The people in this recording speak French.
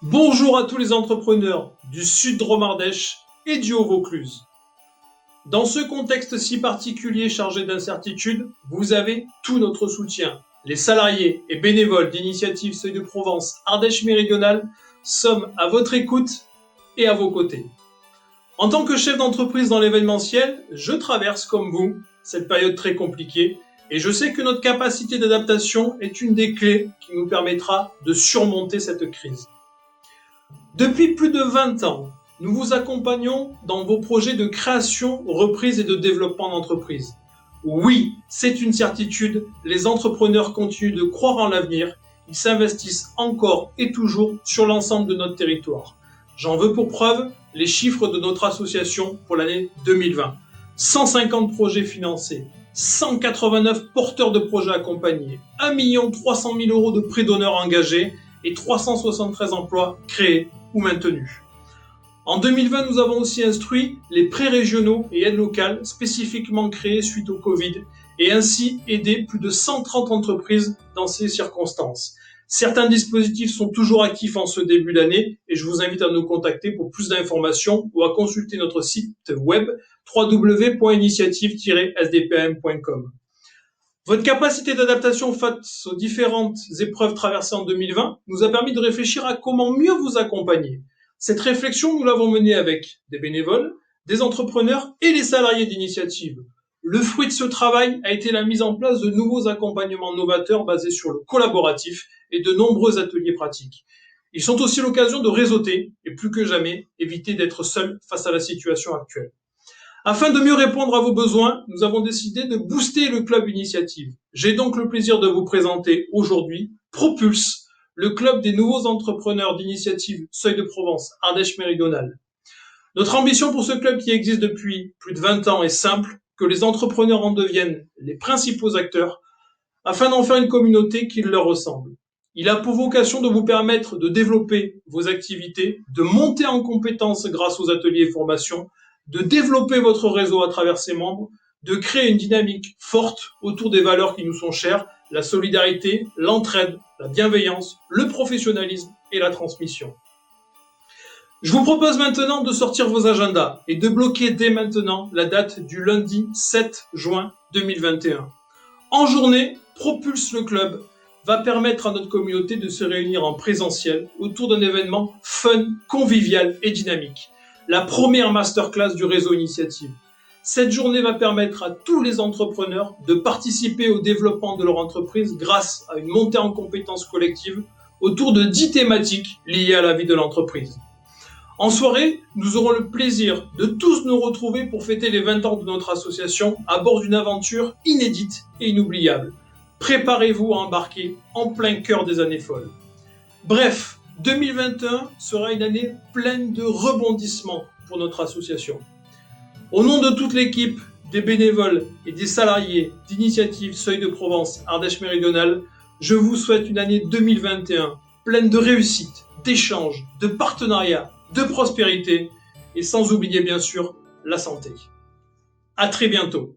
Bonjour à tous les entrepreneurs du sud Dromardèche et du Haut-Vaucluse. Dans ce contexte si particulier chargé d'incertitudes, vous avez tout notre soutien. Les salariés et bénévoles d'Initiative Seuil de Provence Ardèche Méridionale sommes à votre écoute et à vos côtés. En tant que chef d'entreprise dans l'événementiel, je traverse comme vous cette période très compliquée et je sais que notre capacité d'adaptation est une des clés qui nous permettra de surmonter cette crise. Depuis plus de 20 ans, nous vous accompagnons dans vos projets de création, reprise et de développement d'entreprise. Oui, c'est une certitude, les entrepreneurs continuent de croire en l'avenir, ils s'investissent encore et toujours sur l'ensemble de notre territoire. J'en veux pour preuve les chiffres de notre association pour l'année 2020. 150 projets financés, 189 porteurs de projets accompagnés, 1 300 000 € de prix d'honneur engagés et 373 emplois créés ou maintenus. En 2020, nous avons aussi instruit les prêts régionaux et aides locales spécifiquement créés suite au Covid et ainsi aidé plus de 130 entreprises dans ces circonstances. Certains dispositifs sont toujours actifs en ce début d'année et je vous invite à nous contacter pour plus d'informations ou à consulter notre site web www.initiative-sdpm.com. Votre capacité d'adaptation face aux différentes épreuves traversées en 2020 nous a permis de réfléchir à comment mieux vous accompagner. Cette réflexion, nous l'avons menée avec des bénévoles, des entrepreneurs et les salariés d'Initiative. Le fruit de ce travail a été la mise en place de nouveaux accompagnements novateurs basés sur le collaboratif et de nombreux ateliers pratiques. Ils sont aussi l'occasion de réseauter et plus que jamais éviter d'être seul face à la situation actuelle. Afin de mieux répondre à vos besoins, nous avons décidé de booster le club Initiative. J'ai donc le plaisir de vous présenter aujourd'hui Propulse, le club des nouveaux entrepreneurs d'Initiative Seuil de Provence Ardèche Méridionale. Notre ambition pour ce club qui existe depuis plus de 20 ans est simple, que les entrepreneurs en deviennent les principaux acteurs afin d'en faire une communauté qui leur ressemble. Il a pour vocation de vous permettre de développer vos activités, de monter en compétences grâce aux ateliers et formations, de développer votre réseau à travers ses membres, de créer une dynamique forte autour des valeurs qui nous sont chères, la solidarité, l'entraide, la bienveillance, le professionnalisme et la transmission. Je vous propose maintenant de sortir vos agendas et de bloquer dès maintenant la date du lundi 7 juin 2021. En journée, Propulse le club va permettre à notre communauté de se réunir en présentiel autour d'un événement fun, convivial et dynamique. La première masterclass du réseau Initiative. Cette journée va permettre à tous les entrepreneurs de participer au développement de leur entreprise grâce à une montée en compétences collectives autour de 10 thématiques liées à la vie de l'entreprise. En soirée, nous aurons le plaisir de tous nous retrouver pour fêter les 20 ans de notre association à bord d'une aventure inédite et inoubliable. Préparez-vous à embarquer en plein cœur des années folles. Bref, 2021 sera une année pleine de rebondissements pour notre association. Au nom de toute l'équipe, des bénévoles et des salariés d'Initiative Seuil de Provence Ardèche Méridionale, je vous souhaite une année 2021 pleine de réussite, d'échanges, de partenariats, de prospérité et sans oublier bien sûr la santé. À très bientôt.